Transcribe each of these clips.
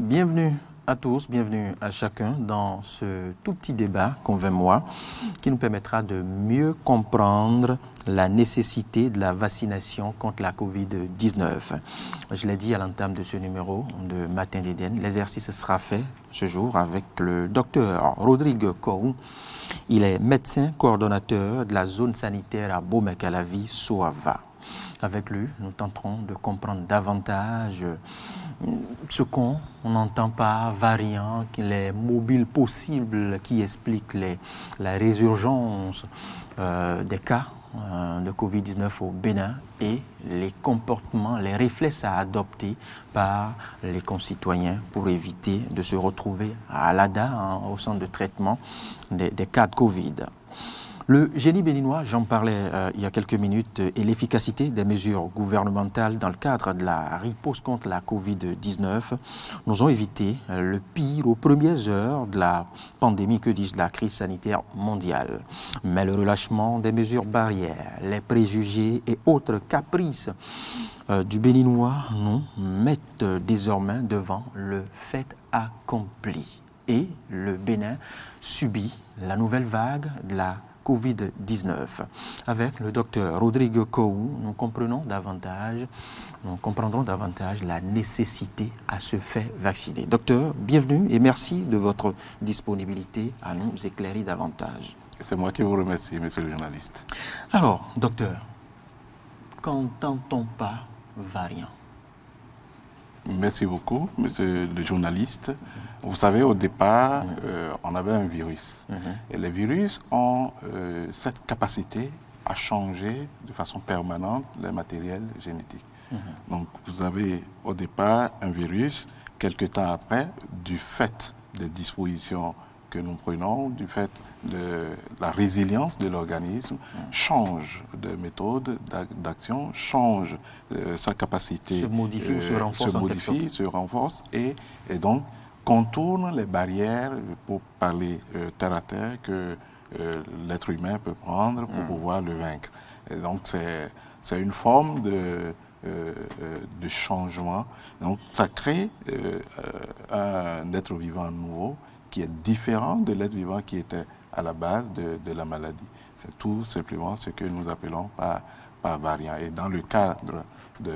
Bienvenue à tous, bienvenue à chacun dans ce tout petit débat qu'on veut moi, qui nous permettra de mieux comprendre la nécessité de la vaccination contre la COVID-19. Je l'ai dit à l'entame de ce numéro de Matin d'Éden, l'exercice sera fait ce jour avec le docteur Rodrigue Kou. Il est médecin coordonnateur de la zone sanitaire à Bomey-Calavi, Soava. Avec lui, nous tenterons de comprendre davantage ce qu'on n'entend pas, variant, les mobiles possibles qui expliquent la résurgence des cas de COVID-19 au Bénin et les comportements, les réflexes à adopter par les concitoyens pour éviter de se retrouver à l'ADA, au centre de traitement des cas de COVID. Le génie béninois, j'en parlais il y a quelques minutes, et l'efficacité des mesures gouvernementales dans le cadre de la riposte contre la COVID-19 nous ont évité le pire aux premières heures de la pandémie, que dis-je, de la crise sanitaire mondiale. Mais le relâchement des mesures barrières, les préjugés et autres caprices du béninois nous mettent désormais devant le fait accompli. Et le Bénin subit la nouvelle vague de la COVID-19. Avec le docteur Rodrigue Kou, nous comprendrons davantage la nécessité à se faire vacciner. Docteur, bienvenue et merci de votre disponibilité à nous éclairer davantage. C'est moi qui vous remercie, monsieur le journaliste. Alors, docteur, qu'entend-on par variant? Merci beaucoup, monsieur le journaliste. Vous savez, au départ, on avait un virus. Et les virus ont cette capacité à changer de façon permanente le matériel génétique. Donc, vous avez au départ un virus, quelque temps après, du fait des dispositions que nous prenons, du fait de la résilience de l'organisme, change de méthode d'action, change sa capacité, se modifie ou se renforce et donc contourne les barrières, pour parler terre à terre, que l'être humain peut prendre pour pouvoir le vaincre. Et donc c'est une forme de changement. Donc ça crée un être vivant nouveau qui est différent de l'être vivant qui était à la base de la maladie. C'est tout simplement ce que nous appelons par variant. Et dans le cadre de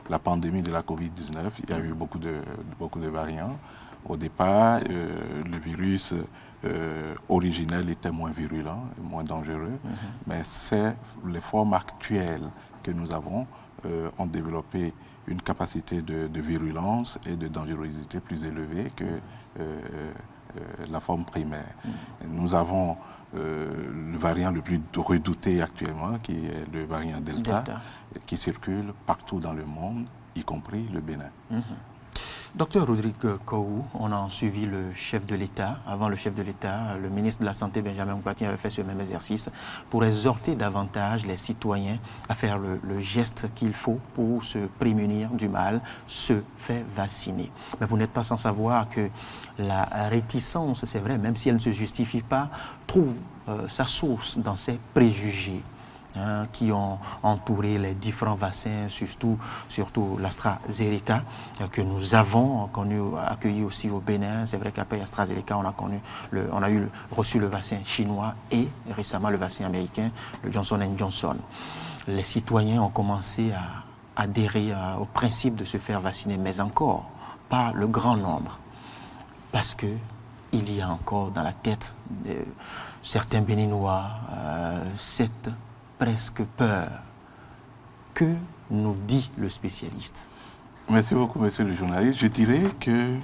la pandémie de la COVID-19, il y a eu beaucoup de variants. Au départ, le virus originel était moins virulent, moins dangereux, mais c'est les formes actuelles que nous avons ont développé une capacité de virulence et de dangerosité plus élevée que la forme primaire. Nous avons le variant le plus redouté actuellement, qui est le variant Delta, qui circule partout dans le monde, y compris le Bénin. Docteur Rodrigue Kou, on a suivi le chef de l'État. Avant le chef de l'État, le ministre de la Santé, Benjamin Moukati, avait fait ce même exercice pour exhorter davantage les citoyens à faire le geste qu'il faut pour se prémunir du mal, se faire vacciner. Mais vous n'êtes pas sans savoir que la réticence, c'est vrai, même si elle ne se justifie pas, trouve sa source dans ces préjugés qui ont entouré les différents vaccins, surtout l'AstraZeneca, que nous avons accueilli aussi au Bénin. C'est vrai qu'après AstraZeneca, on a reçu le vaccin chinois et récemment le vaccin américain, le Johnson & Johnson. Les citoyens ont commencé à adhérer au principe de se faire vacciner, mais encore pas le grand nombre, parce que il y a encore dans la tête de certains Béninois cette presque peur. Que nous dit le spécialiste? Merci beaucoup, monsieur le journaliste. Je dirais que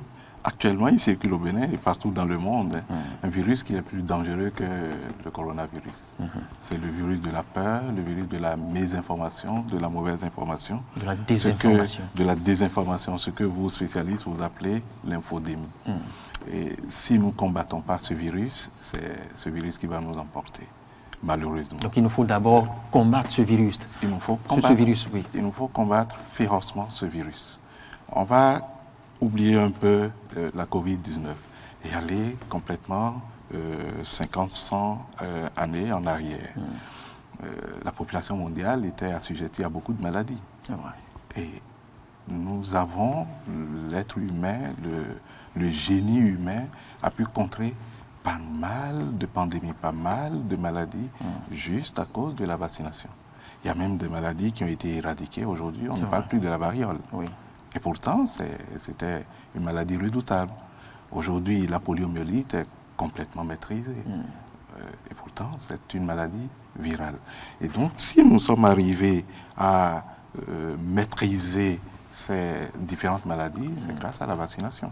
actuellement, il circule au Bénin et partout dans le monde un virus qui est plus dangereux que le coronavirus. C'est le virus de la peur, le virus de la mésinformation, de la mauvaise information. De la désinformation. De la désinformation, ce que vous, spécialistes, vous appelez l'infodémie. Et si nous ne combattons pas ce virus, c'est ce virus qui va nous emporter, malheureusement. Donc il nous faut d'abord combattre ce virus. Il nous faut combattre férocement ce virus. On va oublier un peu la COVID-19 et aller complètement 50-100 années en arrière. La population mondiale était assujettie à beaucoup de maladies. C'est vrai. Et nous avons, l'être humain, le génie humain a pu contrer pas mal de pandémies, pas mal de maladies, juste à cause de la vaccination. Il y a même des maladies qui ont été éradiquées aujourd'hui, on ne parle plus de la variole. Oui. Et pourtant, c'était une maladie redoutable. Aujourd'hui, la poliomyélite est complètement maîtrisée. Et pourtant, c'est une maladie virale. Et donc, si nous sommes arrivés à maîtriser ces différentes maladies, c'est grâce à la vaccination.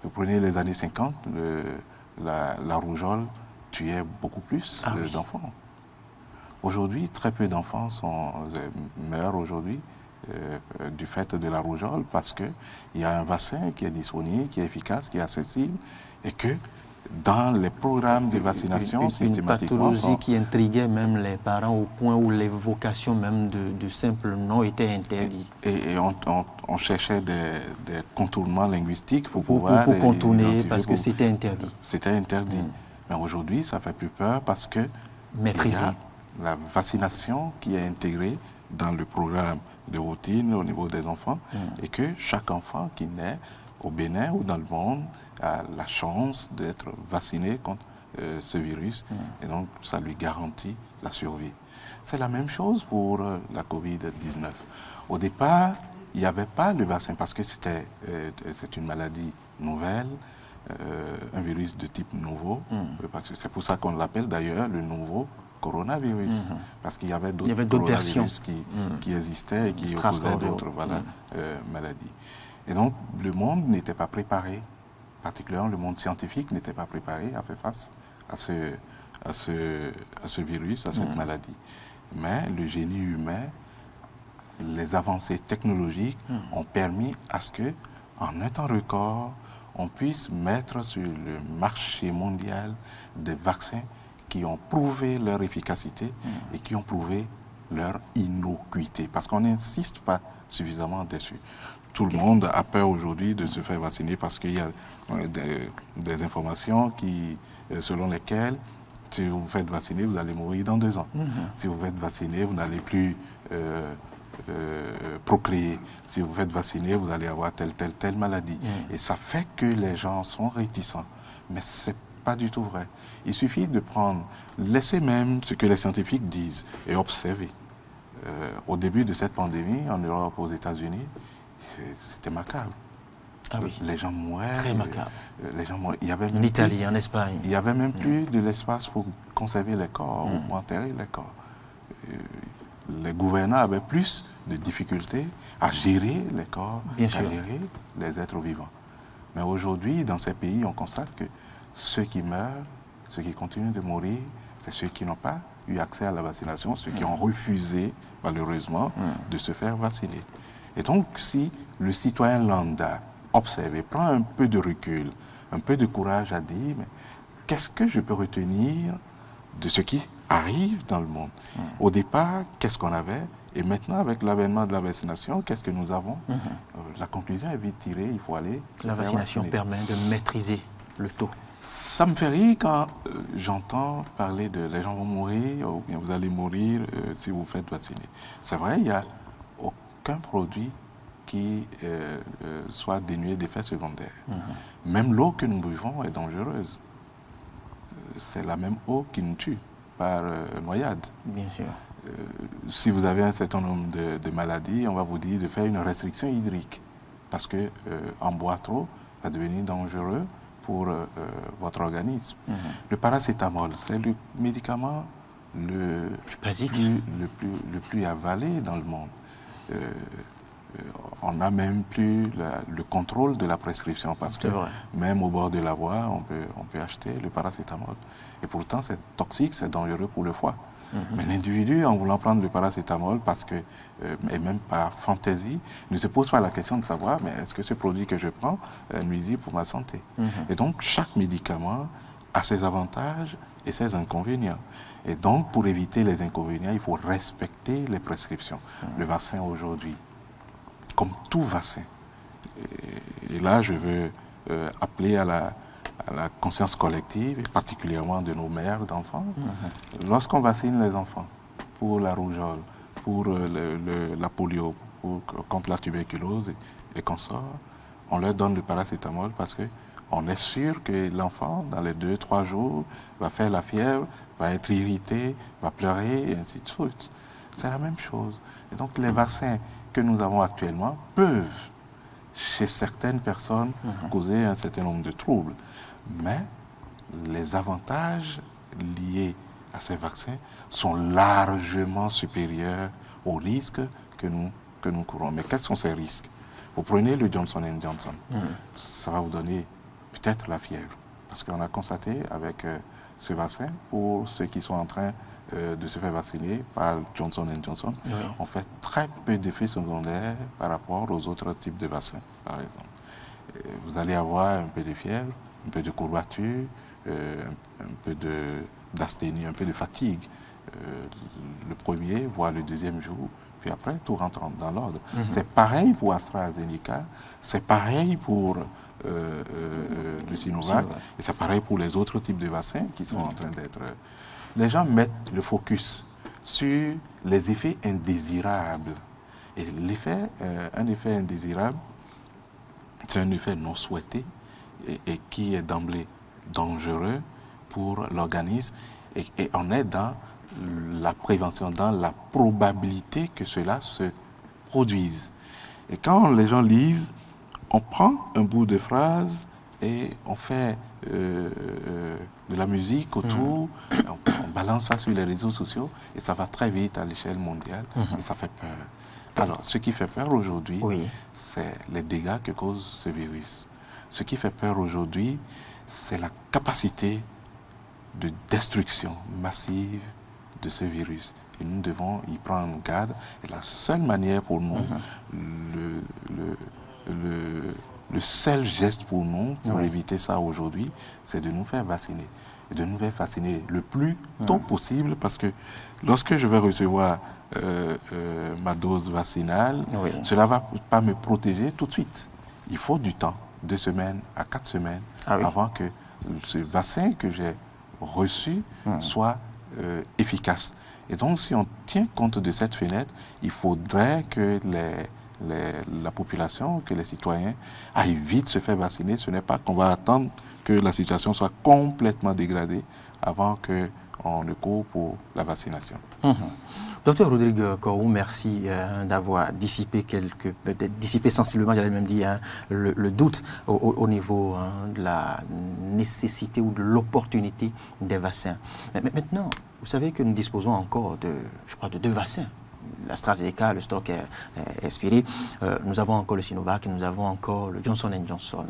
Vous prenez les années 50, la rougeole tuait beaucoup plus d'enfants. Aujourd'hui, très peu d'enfants meurent aujourd'hui du fait de la rougeole parce qu'il y a un vaccin qui est disponible, qui est efficace, qui est accessible et que dans les programmes de vaccination systématiquement... Une pathologie qui intriguait même les parents au point où l'évocation même de simples noms était interdite. Et on cherchait des contournements linguistiques pour pouvoir... Pour contourner, parce que c'était interdit. C'était interdit. Mais aujourd'hui, ça fait plus peur parce que maîtriser. Il y a la vaccination qui est intégrée dans le programme de routine au niveau des enfants et que chaque enfant qui naît au Bénin ou dans le monde a la chance d'être vacciné contre ce virus et donc ça lui garantit la survie. C'est la même chose pour la COVID-19. Au départ, il n'y avait pas le vaccin parce que c'est une maladie nouvelle, un virus de type nouveau, parce que c'est pour ça qu'on l'appelle d'ailleurs le nouveau coronavirus, parce qu'il y avait d'autres versions qui existaient et qui causaient d'autres maladies. Et donc, le monde n'était pas préparé, particulièrement le monde scientifique n'était pas préparé à faire face à ce virus, à cette maladie. Mais le génie humain, les avancées technologiques ont permis à ce que, en un temps record, on puisse mettre sur le marché mondial des vaccins qui ont prouvé leur efficacité et qui ont prouvé leur innocuité. Parce qu'on n'insiste pas suffisamment dessus. Tout le monde a peur aujourd'hui de se faire vacciner parce qu'il y a des informations selon lesquelles, si vous vous faites vacciner, vous allez mourir dans 2 ans. Si vous vous faites vacciner, vous n'allez plus procréer. Si vous vous faites vacciner, vous allez avoir telle maladie. Et ça fait que les gens sont réticents. Mais c'est pas du tout vrai. Il suffit de laisser même ce que les scientifiques disent et observer. Au début de cette pandémie, en Europe, aux États-Unis, c'était macabre. Ah oui. Les gens mouraient. Très macabre. Les gens mouraient. En Italie, en Espagne. Il n'y avait même plus de l'espace pour conserver les corps ou pour enterrer les corps. Les gouvernants avaient plus de difficultés à gérer les corps qu'à gérer les êtres vivants. Mais aujourd'hui, dans ces pays, on constate que ceux qui meurent, ceux qui continuent de mourir, c'est ceux qui n'ont pas eu accès à la vaccination, ceux qui ont refusé, malheureusement, de se faire vacciner. Et donc, si le citoyen lambda observe et prend un peu de recul, un peu de courage à dire, mais qu'est-ce que je peux retenir de ce qui arrive dans le monde? Au départ, qu'est-ce qu'on avait? Et maintenant, avec l'avènement de la vaccination, qu'est-ce que nous avons? La conclusion est vite tirée, il faut aller se La faire vaccination vacciner. permet de maîtriser le taux. Ça me fait rire quand j'entends parler de les gens vont mourir ou bien vous allez mourir si vous vous faites vacciner. C'est vrai, il n'y a aucun produit qui soit dénué d'effets secondaires. Même l'eau que nous buvons est dangereuse. C'est la même eau qui nous tue par noyade. Bien sûr. Si vous avez un certain nombre de maladies, on va vous dire de faire une restriction hydrique parce que en boire trop va devenir dangereux pour votre organisme. Le paracétamol, c'est le médicament le plus avalé dans le monde. On n'a même plus le contrôle de la prescription parce que même au bord de la voie, on peut acheter le paracétamol. Et pourtant, c'est toxique, c'est dangereux pour le foie. Mais l'individu, en voulant prendre le paracétamol, parce que, et même par fantaisie, ne se pose pas la question de savoir, mais est-ce que ce produit que je prends est nuisible pour ma santé? Et donc, chaque médicament a ses avantages et ses inconvénients. Et donc, pour éviter les inconvénients, il faut respecter les prescriptions. Le vaccin aujourd'hui, comme tout vaccin, et là, je veux appeler à la conscience collective, et particulièrement de nos mères d'enfants. Lorsqu'on vaccine les enfants pour la rougeole, pour la polio, contre la tuberculose et consorts, on leur donne le paracétamol parce qu'on est sûr que l'enfant, dans les 2-3 jours, va faire la fièvre, va être irrité, va pleurer, et ainsi de suite. C'est la même chose. Et donc, les vaccins que nous avons actuellement peuvent, chez certaines personnes, causer un certain nombre de troubles. Mais les avantages liés à ces vaccins sont largement supérieurs aux risques que nous courons. Mais quels sont ces risques? Vous prenez le Johnson & Johnson, ça va vous donner peut-être la fièvre. Parce qu'on a constaté avec ce vaccin, pour ceux qui sont en train de se faire vacciner par Johnson & Johnson, on fait très peu d'effets secondaires par rapport aux autres types de vaccins, par exemple. Vous allez avoir un peu de fièvre, un peu de courbature, un peu d'asthénie, un peu de fatigue le premier, voire le deuxième jour, puis après, tout rentre dans l'ordre. C'est pareil pour AstraZeneca, c'est pareil pour le Sinovac, et c'est pareil pour les autres types de vaccins qui sont en train d'être... Les gens mettent le focus sur les effets indésirables. Et un effet indésirable, c'est un effet non souhaité et qui est d'emblée dangereux pour l'organisme. Et on est dans la prévention, dans la probabilité que cela se produise. Et quand les gens lisent, on prend un bout de phrase et on fait de la musique autour, on balance ça sur les réseaux sociaux et ça va très vite à l'échelle mondiale et ça fait peur. Alors, ce qui fait peur aujourd'hui, c'est les dégâts que cause ce virus. Ce qui fait peur aujourd'hui, c'est la capacité de destruction massive de ce virus. Et nous devons y prendre garde. Et la seule manière pour nous, le seul geste pour nous, pour éviter ça aujourd'hui, c'est de nous faire vacciner. Et de nous faire vacciner le plus tôt possible, parce que lorsque je vais recevoir ma dose vaccinale, cela ne va pas me protéger tout de suite. Il faut du temps, 2 semaines à 4 semaines, avant que ce vaccin que j'ai reçu soit efficace. Et donc, si on tient compte de cette fenêtre, il faudrait que la population, que les citoyens aillent vite se faire vacciner. Ce n'est pas qu'on va attendre que la situation soit complètement dégradée avant qu'on ne court pour la vaccination. Docteur Rodrigue Korou, merci d'avoir dissipé peut-être dissipé sensiblement, j'allais même dire, le doute au niveau de la nécessité ou de l'opportunité des vaccins. Mais maintenant, vous savez que nous disposons encore de 2 vaccins. L'AstraZeneca, le stock est expiré. Nous avons encore le Sinovac et nous avons encore le Johnson & Johnson.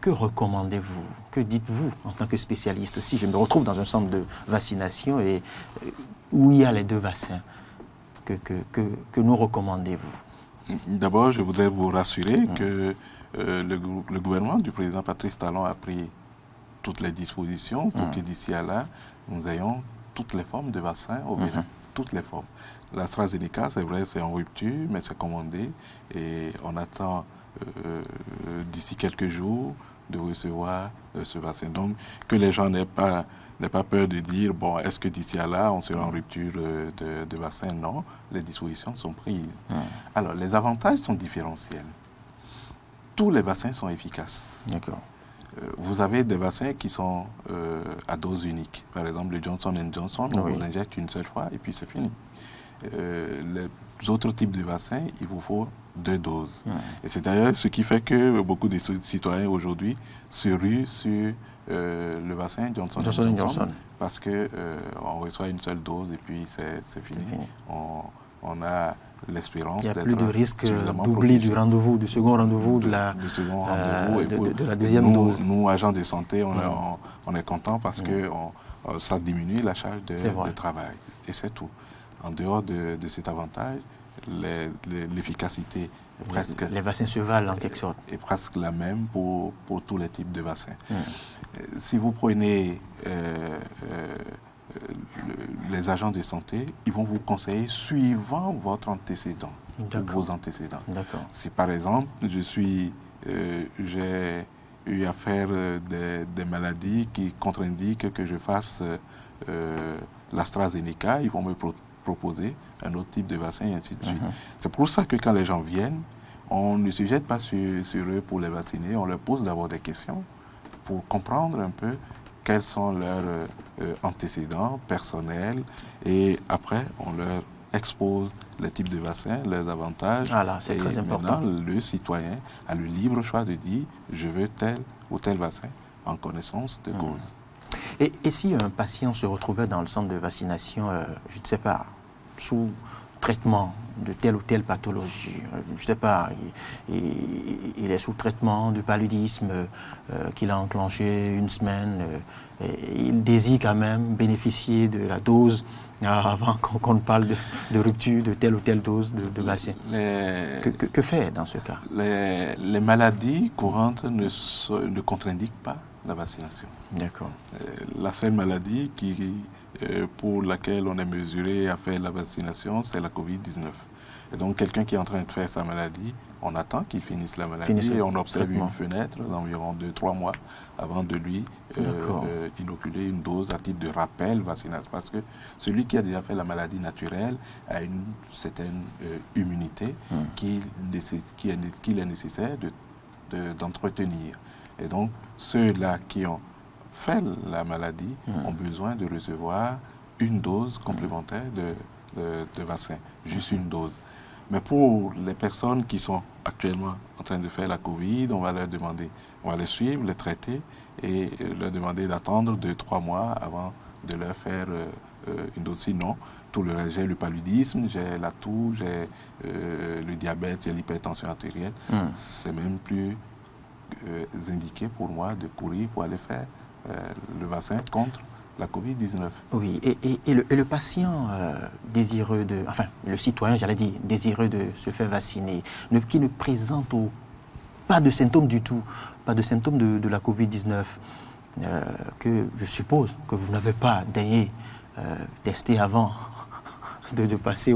Que recommandez-vous? Que dites-vous en tant que spécialiste? Si je me retrouve dans un centre de vaccination et où il y a les 2 vaccins, que nous recommandez-vous? D'abord, je voudrais vous rassurer que le gouvernement du président Patrice Talon a pris toutes les dispositions pour que d'ici à là, nous ayons toutes les formes de vaccins au Bénin. Toutes les formes. L'AstraZeneca, c'est vrai, c'est en rupture, mais c'est commandé et on attend d'ici quelques jours de recevoir ce vaccin. Donc, que les gens n'aient pas peur de dire, bon, est-ce que d'ici à là, on sera en rupture de vaccin? Non, les dispositions sont prises. Alors, les avantages sont différentiels. Tous les vaccins sont efficaces. D'accord. Vous avez des vaccins qui sont à dose unique. Par exemple, le Johnson & Johnson, on vous injecte une seule fois et puis c'est fini. Les autres types de vaccins, il vous faut 2 doses. Et c'est d'ailleurs ce qui fait que beaucoup de citoyens aujourd'hui se ruent sur le vaccin Johnson & Johnson parce qu'on reçoit une seule dose et puis c'est fini. On a l'espérance d'être. Il n'y a plus de risque d'oubli du rendez-vous, du second rendez-vous, de la deuxième dose. Nous, agents de santé, on est contents parce que ça diminue la charge de travail. Et c'est tout. En dehors de cet avantage, l'efficacité est presque... Les vaccins se valent en quelque sorte. Est presque la même pour tous les types de vaccins. Si vous prenez les agents de santé, ils vont vous conseiller suivant votre antécédent, vos antécédents. Si par exemple, j'ai eu à faire des maladies qui contre-indiquent que je fasse l'AstraZeneca, ils vont me proposer un autre type de vaccin et ainsi de suite. C'est pour ça que quand les gens viennent, on ne se jette pas sur eux pour les vacciner, on leur pose d'abord des questions pour comprendre un peu quels sont leurs antécédents personnels et après on leur expose les types de vaccins, leurs avantages. Voilà, c'est très important. Maintenant, le citoyen a le libre choix de dire je veux tel ou tel vaccin en connaissance de cause. Et si un patient se retrouvait dans le centre de vaccination, je ne sais pas, sous traitement de telle ou telle pathologie, je ne sais pas, il est sous traitement du paludisme qu'il a enclenché une semaine, et il désire quand même bénéficier de la dose avant qu'on ne parle de rupture de telle ou telle dose de vaccin. Que faire dans ce cas? Les maladies courantes ne contre-indiquent pas la vaccination. D'accord. La seule maladie pour laquelle on est mesuré à faire la vaccination, c'est la Covid-19. Et donc, quelqu'un qui est en train de faire sa maladie, on attend qu'il finisse la maladie et on observe une fenêtre d'environ 2-3 mois avant de lui inoculer une dose à titre de rappel vaccinal. Parce que celui qui a déjà fait la maladie naturelle a une certaine immunité qu'il est nécessaire d'entretenir. Et donc, ceux-là qui ont fait la maladie ont besoin de recevoir une dose complémentaire de vaccin, juste une dose. Mais pour les personnes qui sont actuellement en train de faire la Covid, on va leur demander, on va les suivre, les traiter et leur demander d'attendre 2-3 mois avant de leur faire une dose. Sinon, tout le reste, j'ai le paludisme, j'ai la toux, j'ai le diabète, j'ai l'hypertension artérielle. C'est même plus indiqué pour moi de courir pour aller faire le vaccin contre la Covid-19. Oui, et le patient désireux de, enfin, le citoyen, j'allais dire, désireux de se faire vacciner, qui ne présente pas de symptômes du tout, pas de symptômes de la Covid-19, que je suppose que vous n'avez pas daigné tester avant de passer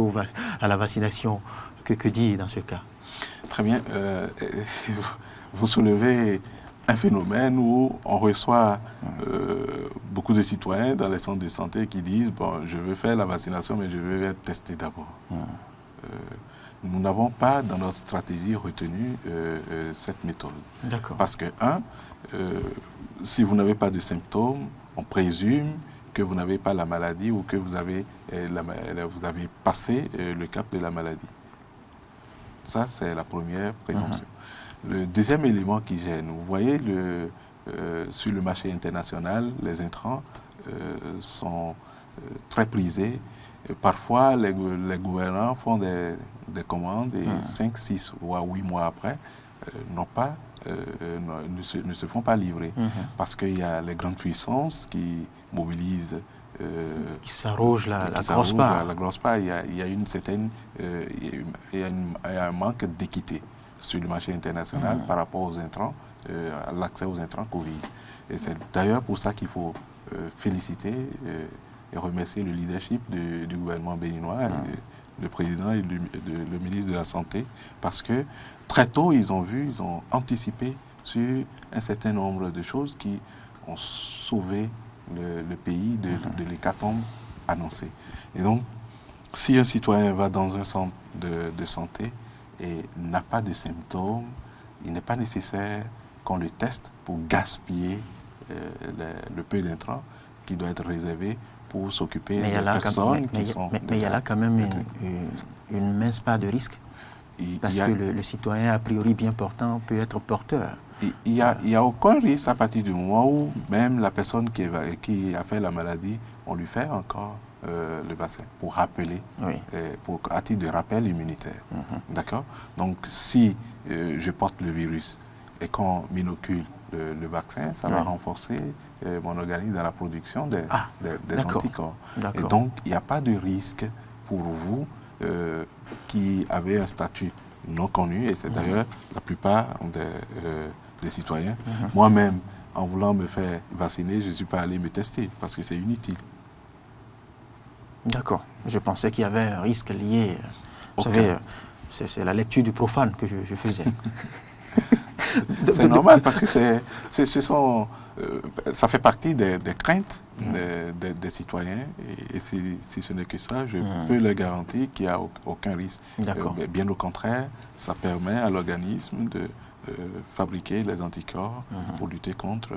à la vaccination. Que dire dans ce cas? Très bien. Vous soulevez un phénomène où on reçoit beaucoup de citoyens dans les centres de santé qui disent bon, je veux faire la vaccination, mais je veux être testé d'abord. Nous n'avons pas dans notre stratégie retenu cette méthode. Parce que, si vous n'avez pas de symptômes, on présume que vous n'avez pas la maladie ou que vous avez passé le cap de la maladie. Ça, c'est la première présomption. Le deuxième élément qui gêne, vous voyez, sur le marché international, les intrants sont très prisés. Et parfois, les gouvernants font des commandes et 5, 6 voire 8 mois après, ne se font pas livrer. Parce qu'il y a les grandes puissances qui mobilisent qui s'arrogent la grosse part. La grosse part, il y a une certaine, il y a un manque d'équité sur le marché international par rapport aux intrants, à l'accès aux intrants Covid. Et c'est d'ailleurs pour ça qu'il faut féliciter et remercier le leadership du gouvernement béninois, le président et le ministre de la Santé, parce que très tôt, ils ont anticipé sur un certain nombre de choses qui ont sauvé le pays de l'hécatombe annoncée. Et donc, si un citoyen va dans un centre de santé et n'a pas de symptômes, il n'est pas nécessaire qu'on le teste pour gaspiller le peu d'intrants qui doit être réservé pour s'occuper des personnes qui sont... Mais il y a là quand même une mince part de risque, parce que le citoyen, a priori bien portant, peut être porteur. Il n'y a aucun risque à partir du moment où même la personne qui a fait la maladie, on lui fait encore le vaccin pour rappeler, à titre de rappel immunitaire. D'accord? Donc, si je porte le virus et qu'on m'inocule le vaccin, ça va renforcer mon organisme dans la production des anticorps. Et donc, il n'y a pas de risque pour vous qui avez un statut non connu, et c'est d'ailleurs la plupart des citoyens. Moi-même, en voulant me faire vacciner, je ne suis pas allé me tester parce que c'est inutile. D'accord. Je pensais qu'il y avait un risque lié. Vous savez, c'est la lecture du profane que je faisais. C'est normal parce que ce sont ça fait partie des craintes des citoyens. Et si ce n'est que ça, je peux leur garantir qu'il n'y a aucun risque. Bien au contraire, ça permet à l'organisme de fabriquer les anticorps pour lutter contre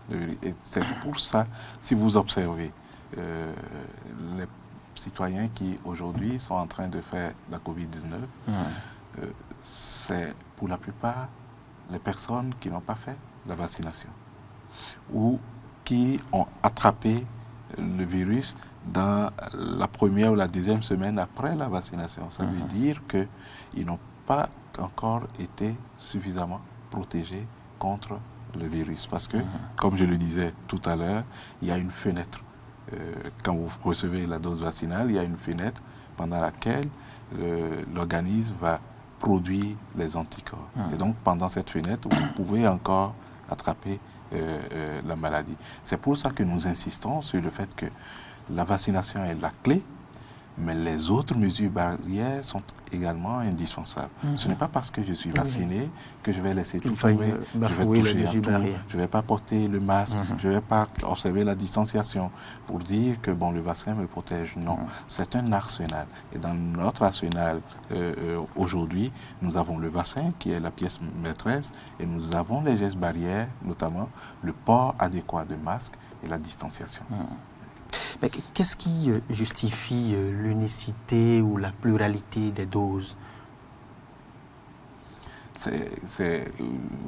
le virus. Et c'est pour ça, si vous observez, les citoyens qui aujourd'hui sont en train de faire la COVID-19, c'est pour la plupart les personnes qui n'ont pas fait la vaccination ou qui ont attrapé le virus dans la première ou la deuxième semaine après la vaccination. Ça veut dire qu'ils n'ont pas encore été suffisamment protégés contre le virus. Parce que, comme je le disais tout à l'heure, il y a une fenêtre. Quand vous recevez la dose vaccinale, il y a une fenêtre pendant laquelle l'organisme va produire les anticorps. Et donc, pendant cette fenêtre, vous pouvez encore attraper la maladie. C'est pour ça que nous insistons sur le fait que la vaccination est la clé, mais les autres mesures barrières sont également indispensables. Ce n'est pas parce que je suis vacciné que je vais laisser tout tomber, je vais toucher à tout, je ne vais pas porter le masque, je ne vais pas observer la distanciation pour dire que bon, le vaccin me protège. Non, c'est un arsenal. Et dans notre arsenal, aujourd'hui, nous avons le vaccin qui est la pièce maîtresse et nous avons les gestes barrières, notamment le port adéquat de masque et la distanciation. Mais qu'est-ce qui justifie l'unicité ou la pluralité des doses?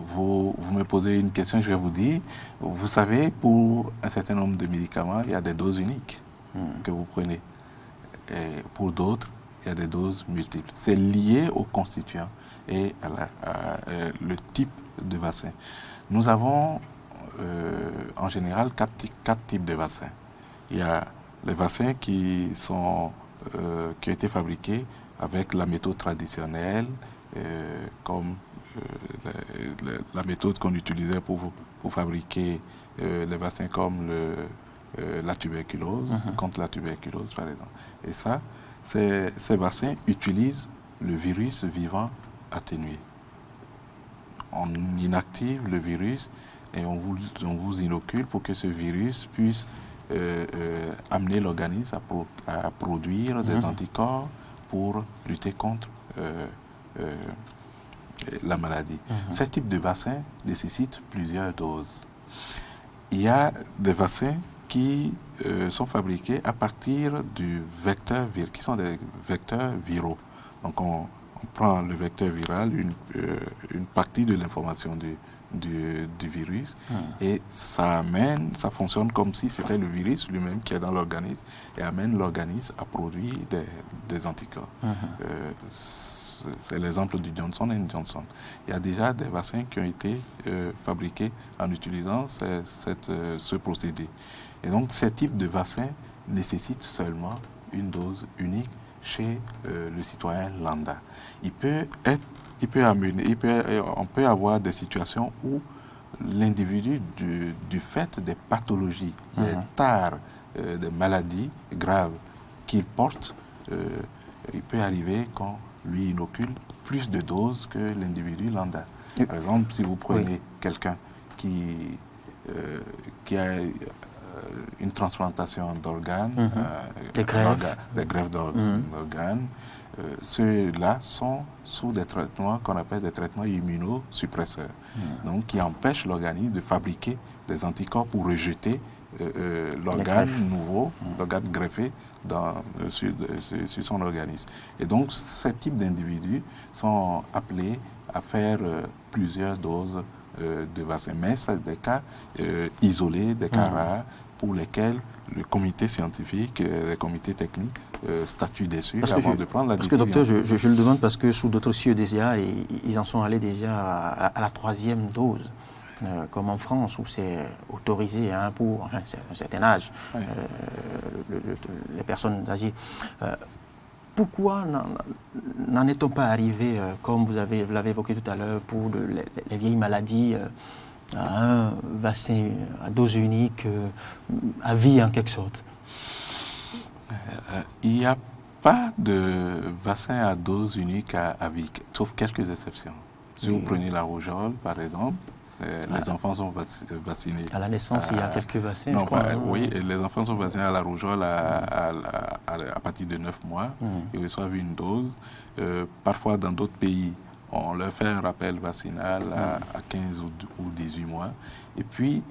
Vous me posez une question, je vais vous dire. Vous savez, pour un certain nombre de médicaments, il y a des doses uniques que vous prenez. Et pour d'autres, il y a des doses multiples. C'est lié aux constituants et à le type de vaccin. Nous avons en général quatre types de vaccins. Il y a les vaccins qui ont été fabriqués avec la méthode traditionnelle, comme la méthode qu'on utilisait pour fabriquer les vaccins comme la tuberculose, contre la tuberculose par exemple. Et ça, ces vaccins utilisent le virus vivant atténué. On inactive le virus et on vous inocule pour que ce virus puisse amener l'organisme à produire des anticorps pour lutter contre la maladie. Ce type de vaccin nécessite plusieurs doses. Il y a des vaccins qui sont fabriqués à partir du vecteur viral, qui sont des vecteurs viraux. Donc on prend le vecteur viral, une partie de l'information du virus et ça fonctionne comme si c'était le virus lui-même qui est dans l'organisme et amène l'organisme à produire des anticorps. C'est l'exemple du Johnson & Johnson. Il y a déjà des vaccins qui ont été fabriqués en utilisant ce procédé. Et donc, ce type de vaccin nécessite seulement une dose unique chez le citoyen lambda. On peut avoir des situations où l'individu, du fait des pathologies, des tares, des maladies graves qu'il porte, il peut arriver qu'on lui inocule plus de doses que l'individu lambda. Par exemple, si vous prenez quelqu'un qui a une transplantation d'organes, des greffes d'organes, ceux-là sont sous des traitements qu'on appelle des traitements immunosuppresseurs, donc qui empêchent l'organisme de fabriquer des anticorps pour rejeter l'organe nouveau, l'organe greffé sur son organisme. Et donc, ce type d'individus sont appelés à faire plusieurs doses de vaccins. Mais c'est des cas isolés, des cas rares, pour lesquels le comité scientifique, les comités techniques statuent dessus avant de prendre la décision. Parce que, docteur, je le demande parce que sous d'autres cieux déjà, ils en sont allés déjà à la 3e dose. Comme en France, où c'est autorisé pour un certain âge, les personnes âgées. Pourquoi n'en est-on pas arrivé, comme vous l'avez évoqué tout à l'heure, pour les vieilles maladies, à un vaccin à dose unique, à vie en quelque sorte? Il n'y a pas de vaccin à dose unique à vie, sauf quelques exceptions. Si vous prenez la rougeole, par exemple, les enfants sont vaccinés. À la naissance, il y a quelques vaccins, non, je crois. Oui, et les enfants sont vaccinés à la rougeole à partir de 9 mois. Ils reçoivent une dose. Parfois, dans d'autres pays, on leur fait un rappel vaccinal à 15 ou 18 mois. Et puis,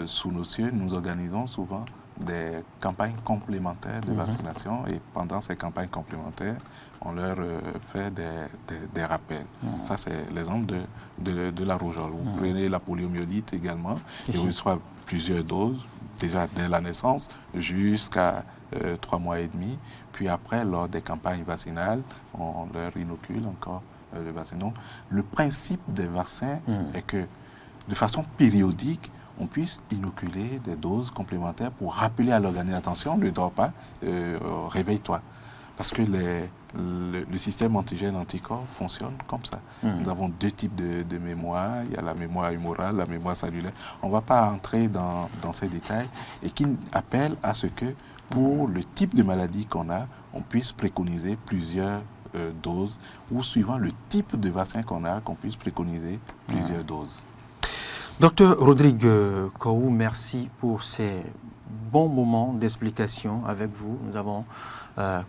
sous nos cieux, nous organisons souvent des campagnes complémentaires de vaccination. Et pendant ces campagnes complémentaires, on leur fait des rappels. Ça, c'est l'exemple de la rougeole. Vous prenez la poliomyélite également. Ils reçoivent plusieurs doses, déjà dès la naissance jusqu'à 3 mois et demi. Puis après, lors des campagnes vaccinales, on leur inocule encore le vaccin. Donc, le principe des vaccins est que, de façon périodique, on puisse inoculer des doses complémentaires pour rappeler à l'organisme, attention, ne dors pas, réveille-toi. Parce que le système antigène-anticorps fonctionne comme ça. Nous avons deux types de mémoire. Il y a la mémoire humorale, la mémoire cellulaire. On ne va pas entrer dans ces détails et qui appelle à ce que, pour le type de maladie qu'on a, on puisse préconiser plusieurs doses ou suivant le type de vaccin qu'on a, qu'on puisse préconiser plusieurs doses. Docteur Rodrigue Koou, merci pour ces bons moments d'explication avec vous. Nous avons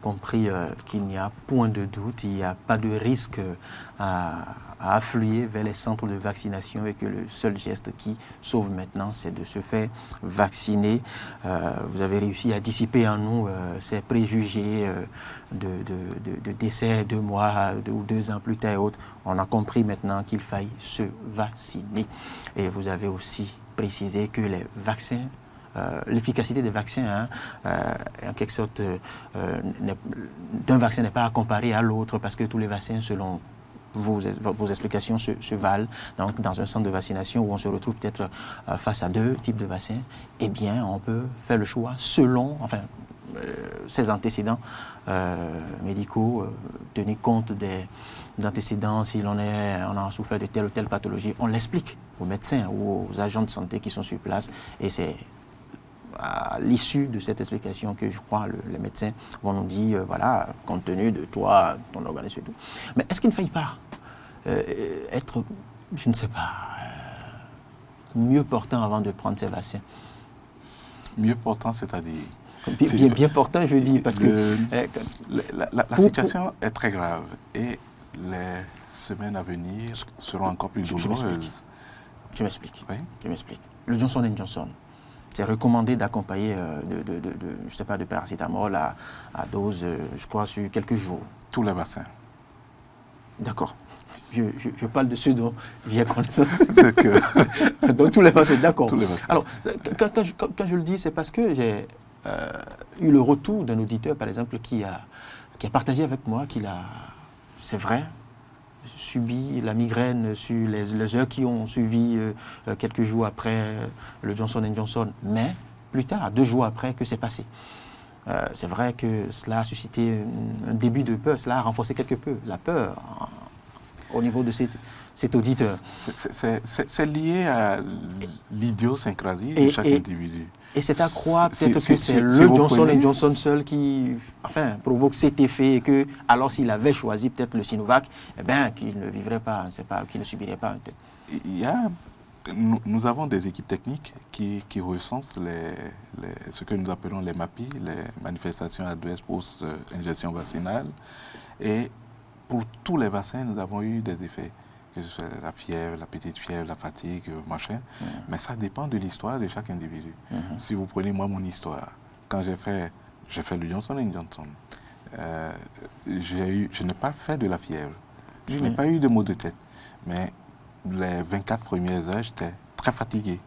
compris qu'il n'y a point de doute, il n'y a pas de risque à affluer vers les centres de vaccination et que le seul geste qui sauve maintenant, c'est de se faire vacciner. Vous avez réussi à dissiper en nous ces préjugés de décès 2 mois ou 2 ans plus tard et autres. On a compris maintenant qu'il faille se vacciner. Et vous avez aussi précisé que les vaccins, l'efficacité des vaccins, en quelque sorte, d'un vaccin n'est pas à comparer à l'autre parce que tous les vaccins, selon vos explications, se valent. Donc, dans un centre de vaccination où on se retrouve peut-être face à 2 types de vaccins, eh bien, on peut faire le choix selon, ses antécédents médicaux, tenir compte des antécédents, si on a souffert de telle ou telle pathologie, on l'explique aux médecins ou aux agents de santé qui sont sur place et c'est à l'issue de cette explication que je crois les médecins vont nous dire, voilà, compte tenu de toi, ton organisme et tout. Mais est-ce qu'il ne faille pas être, je ne sais pas, mieux portant avant de prendre ces vaccins? Mieux portant, c'est-à-dire bien portant, je dis, parce que... La situation est très grave et les semaines à venir seront encore plus douloureuses. Je m'explique. Oui? Je m'explique. Le Johnson & Johnson, c'est recommandé d'accompagner je sais pas, de paracétamol à dose, je crois, sur quelques jours. Tous les vaccins. D'accord. Je parle de ceux dont j'ai connaissance. D'accord. Donc tous les vaccins, d'accord. Tous les vaccins. Alors, quand je le dis, c'est parce que j'ai eu le retour d'un auditeur, par exemple, qui a partagé avec moi qu'il a, c'est vrai, subi la migraine sur les heures qui ont suivi quelques jours après le Johnson & Johnson, mais plus tard, 2 jours après, que c'est passé. C'est vrai que cela a suscité un début de peur, cela a renforcé quelque peu la peur au niveau de cet auditeur. C'est lié à l'idiosyncrasie de chaque individu. Et c'est à croire peut-être que c'est le Johnson & Johnson seul qui provoque cet effet et que, alors s'il avait choisi peut-être le Sinovac, eh bien, qu'il ne vivrait pas, qu'il ne subirait pas. Nous avons des équipes techniques qui recensent ce que nous appelons les MAPI, les manifestations adverses post-injection vaccinale. Et pour tous les vaccins, nous avons eu des effets. Que ce soit la fièvre, la petite fièvre, la fatigue, machin. Mais ça dépend de l'histoire de chaque individu. Si vous prenez moi mon histoire, quand j'ai fait le Johnson & Johnson, je n'ai pas fait de la fièvre. Je n'ai pas eu de maux de tête. Mais les 24 premières heures, j'étais très fatigué.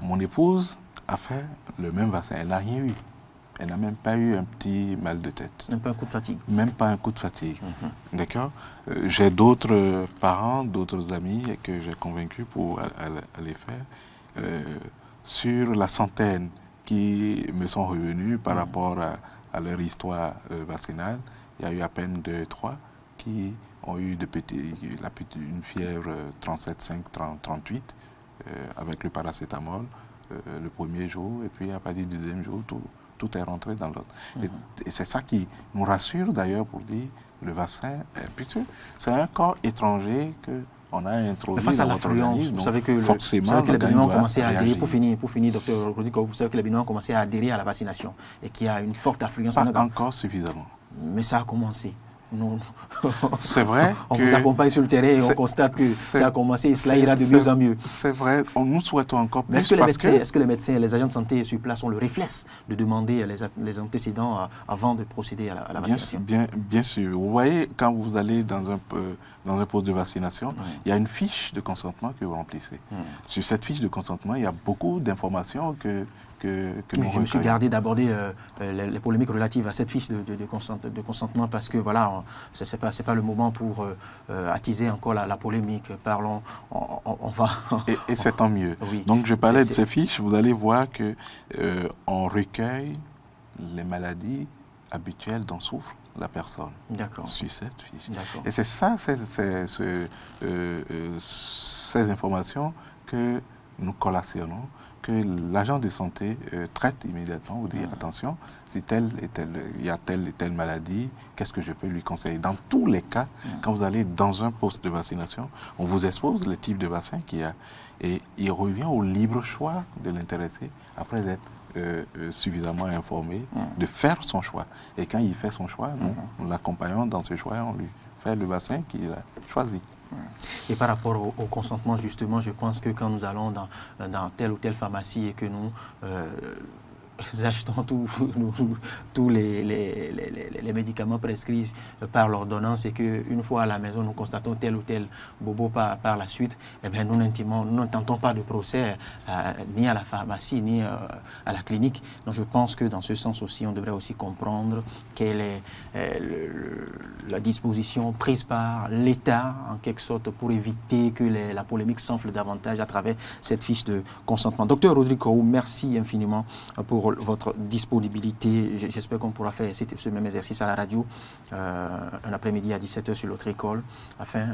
Mon épouse a fait le même vaccin. Elle n'a rien eu. Elle n'a même pas eu un petit mal de tête. Même pas un coup de fatigue. Même pas un coup de fatigue. D'accord. J'ai d'autres parents, d'autres amis que j'ai convaincus pour aller faire sur la centaine qui me sont revenus par rapport à leur histoire vaccinale. Il y a eu à peine 2-3 qui ont eu une fièvre 37,5, 38 avec le paracétamol le premier jour et puis à partir du deuxième jour, tout est rentré dans l'autre. Et c'est ça qui nous rassure d'ailleurs pour dire le vaccin, c'est un corps étranger que on a introduit mais face à dans votre l'affluence, organisme. vous savez que les l'organisme Béninois ont doit commencé à adhérer, réagir. pour finir, docteur Rodrigo, vous savez que les Béninois ont commencé à adhérer à la vaccination et qu'il y a une forte affluence. Pas encore suffisamment. Mais ça a commencé. Nous, c'est vrai on vous accompagne sur le terrain et on constate que ça a commencé et cela ira de mieux en mieux. C'est vrai, nous souhaitons encore plus. Mais est-ce que les médecins et les agents de santé sur place ont le réflexe de demander les antécédents avant de procéder à la vaccination? Bien sûr. Vous voyez, quand vous allez dans un poste de vaccination, il y a une fiche de consentement que vous remplissez. Sur cette fiche de consentement, il y a beaucoup d'informations que je me suis gardé d'aborder les polémiques relatives à cette fiche de consentement parce que voilà, c'est pas le moment pour attiser encore la polémique. Parlons, on va... Et c'est tant mieux. Oui. Donc je parlais de ces fiches, vous allez voir que on recueille les maladies habituelles dont souffre la personne sur cette fiche. Et c'est ça, ces informations que nous collationnons, que l'agent de santé traite immédiatement, vous dit attention, si il y a telle et telle maladie, qu'est-ce que je peux lui conseiller? Dans tous les cas, quand vous allez dans un poste de vaccination, on vous expose le type de vaccin qu'il y a et il revient au libre choix de l'intéressé après être suffisamment informé de faire son choix. Et quand il fait son choix, nous l'accompagnons dans ce choix et on lui fait le vaccin qu'il a choisi. Et par rapport au consentement, justement, je pense que quand nous allons dans telle ou telle pharmacie et que nous achetons tous les médicaments prescrits par l'ordonnance et qu'une fois à la maison, nous constatons tel ou tel bobo par la suite, eh bien, nous n'intentons pas de procès ni à la pharmacie, ni à la clinique. Donc je pense que dans ce sens aussi, on devrait aussi comprendre quelle est la disposition prise par l'État, en quelque sorte, pour éviter que la polémique s'enfle davantage à travers cette fiche de consentement. Docteur Rodrigo, merci infiniment pour votre disponibilité. J'espère qu'on pourra faire ce même exercice à la radio un après-midi à 17h sur l'autre école afin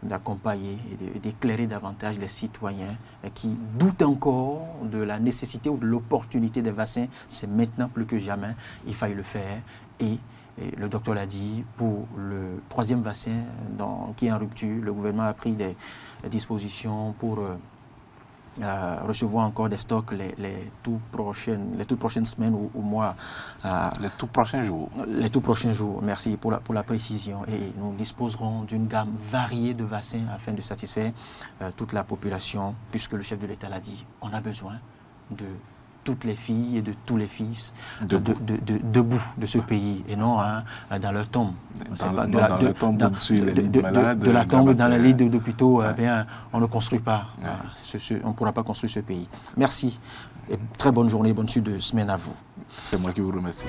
d'accompagner et d'éclairer davantage les citoyens qui doutent encore de la nécessité ou de l'opportunité des vaccins. C'est maintenant plus que jamais, il faille le faire et le docteur l'a dit, pour le 3e vaccin qui est en rupture, le gouvernement a pris des dispositions pour recevoir encore des stocks les toutes prochaines semaines ou mois. Les tout prochains jours. Les tout prochains jours, merci pour la précision. Et nous disposerons d'une gamme variée de vaccins afin de satisfaire toute la population, puisque le chef de l'État l'a dit, on a besoin de toutes les filles et de tous les fils debout de ce pays et non dans leur tombe. De la tombe dans la lit d'hôpitaux, on ne construit pas. On ne pourra pas construire ce pays. Merci et très bonne journée, bonne suite de semaine à vous. C'est moi qui vous remercie.